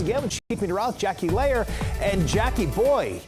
Again with Chief Meteorologist Jackie Layer. And Jackie, boy,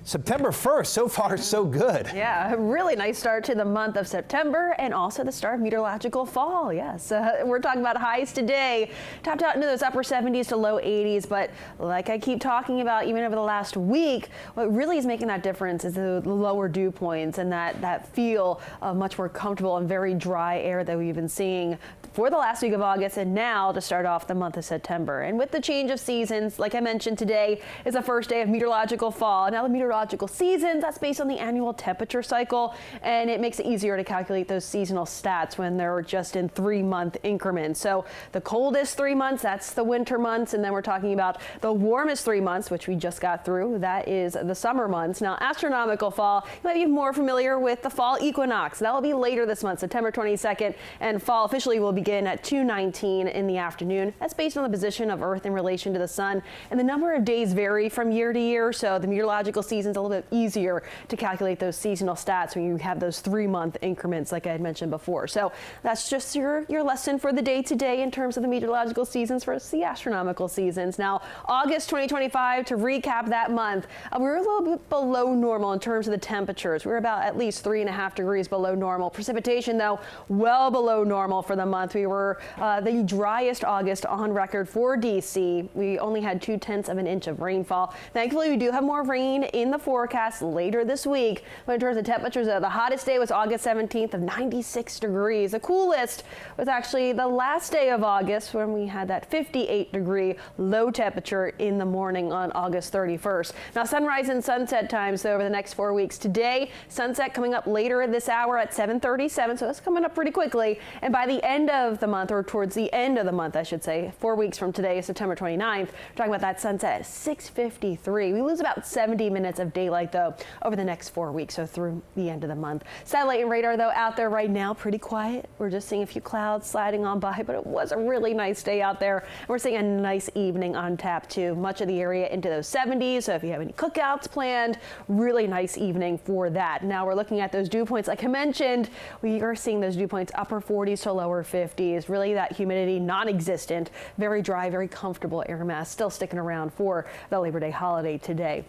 September 1st, so far so good. Yeah, a really nice start to the month of September and also the start of meteorological fall. Yes, we're talking about highs today, topped out into those upper 70s to low 80s. But like I keep talking about, even over the last week, what really is making that difference is the lower dew points and that feel of much more comfortable and very dry air that we've been seeing for the last week of August and now to start off the month of September. And with the change of seasons, like I mentioned, today is the first day of meteorological fall. Now the meteorological seasons, that's based on the annual temperature cycle, and it makes it easier to calculate those seasonal stats when they're just in 3-month increments. So the coldest 3 months, that's the winter months, and then we're talking about the warmest 3 months, which we just got through, that is the summer months. Now astronomical fall, you might be more familiar with the fall equinox. That will be later this month, September 22nd, and fall officially will begin at 2:19 in the afternoon. That's based on the position of Earth in relation to the sun, and the number of days vary from year to year, so the meteorological season's a little bit easier to calculate those seasonal stats when you have those 3-month increments like I had mentioned before. So that's just your lesson for the day today in terms of the meteorological seasons versus the astronomical seasons. Now August 2025, to recap that month, we were a little bit below normal in terms of the temperatures. We were about at least 3.5 degrees below normal. Precipitation though, well below normal for the month. We were the driest August on record for DC. We only had 0.2 inches of rainfall. Thankfully, we do have more rain in the forecast later this week. But in terms of temperatures, the hottest day was August 17th of 96 degrees. The coolest was actually the last day of August when we had that 58-degree low temperature in the morning on August 31st. Now sunrise and sunset times over the next 4 weeks. Today, sunset coming up later this hour at 7:37, so that's coming up pretty quickly. And by the end of the month, or towards the end of the month, I should say, 4 weeks from today, September 29th, we're talking about that sunset at 6:53. We lose about 70 minutes of daylight though over the next 4 weeks, so through the end of the month. Satellite and radar though out there right now, pretty quiet. We're just seeing a few clouds sliding on by, but it was a really nice day out there. We're seeing a nice evening on tap too. Much of the area into those 70s, so if you have any cookouts planned, really nice evening for that. Now we're looking at those dew points. Like I mentioned, we are seeing those dew points upper 40s to lower 50s. Really that humidity non-existent, very dry, very comfortable air mass still sticking around for the Labor Day holiday today.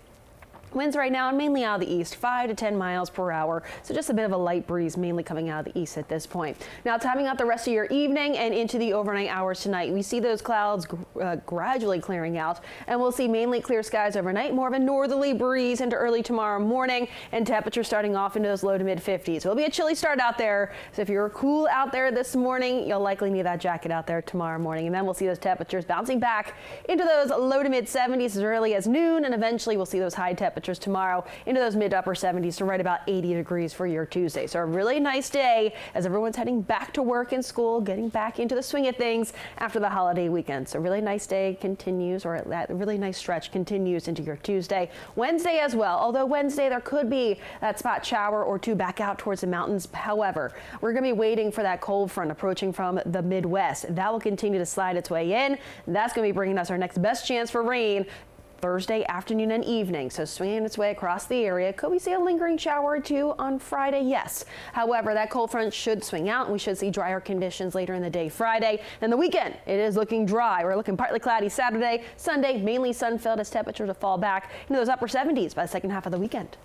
Winds right now mainly out of the east, 5 to 10 miles per hour. So just a bit of a light breeze mainly coming out of the east at this point. Now timing out the rest of your evening and into the overnight hours tonight. We see those clouds gradually clearing out, and we'll see mainly clear skies overnight. More of a northerly breeze into early tomorrow morning, and temperatures starting off into those low to mid 50s. It'll be a chilly start out there. So if you're cool out there this morning, you'll likely need that jacket out there tomorrow morning. And then we'll see those temperatures bouncing back into those low to mid 70s as early as noon. And eventually we'll see those high temperatures tomorrow into those mid to upper 70s to right about 80 degrees for your Tuesday. So a really nice day as everyone's heading back to work and school, getting back into the swing of things after the holiday weekend. So really nice day continues, or that really nice stretch continues into your Tuesday. Wednesday as well, although Wednesday there could be that spot shower or two back out towards the mountains. However, we're going to be waiting for that cold front approaching from the Midwest. That will continue to slide its way in. That's going to be bringing us our next best chance for rain Thursday afternoon and evening. So swinging its way across the area. Could we see a lingering shower or two on Friday? Yes. However, that cold front should swing out and we should see drier conditions later in the day Friday. And the weekend, it is looking dry. We're looking partly cloudy Saturday, Sunday, mainly sun-filled as temperatures will fall back into those upper 70s by the second half of the weekend.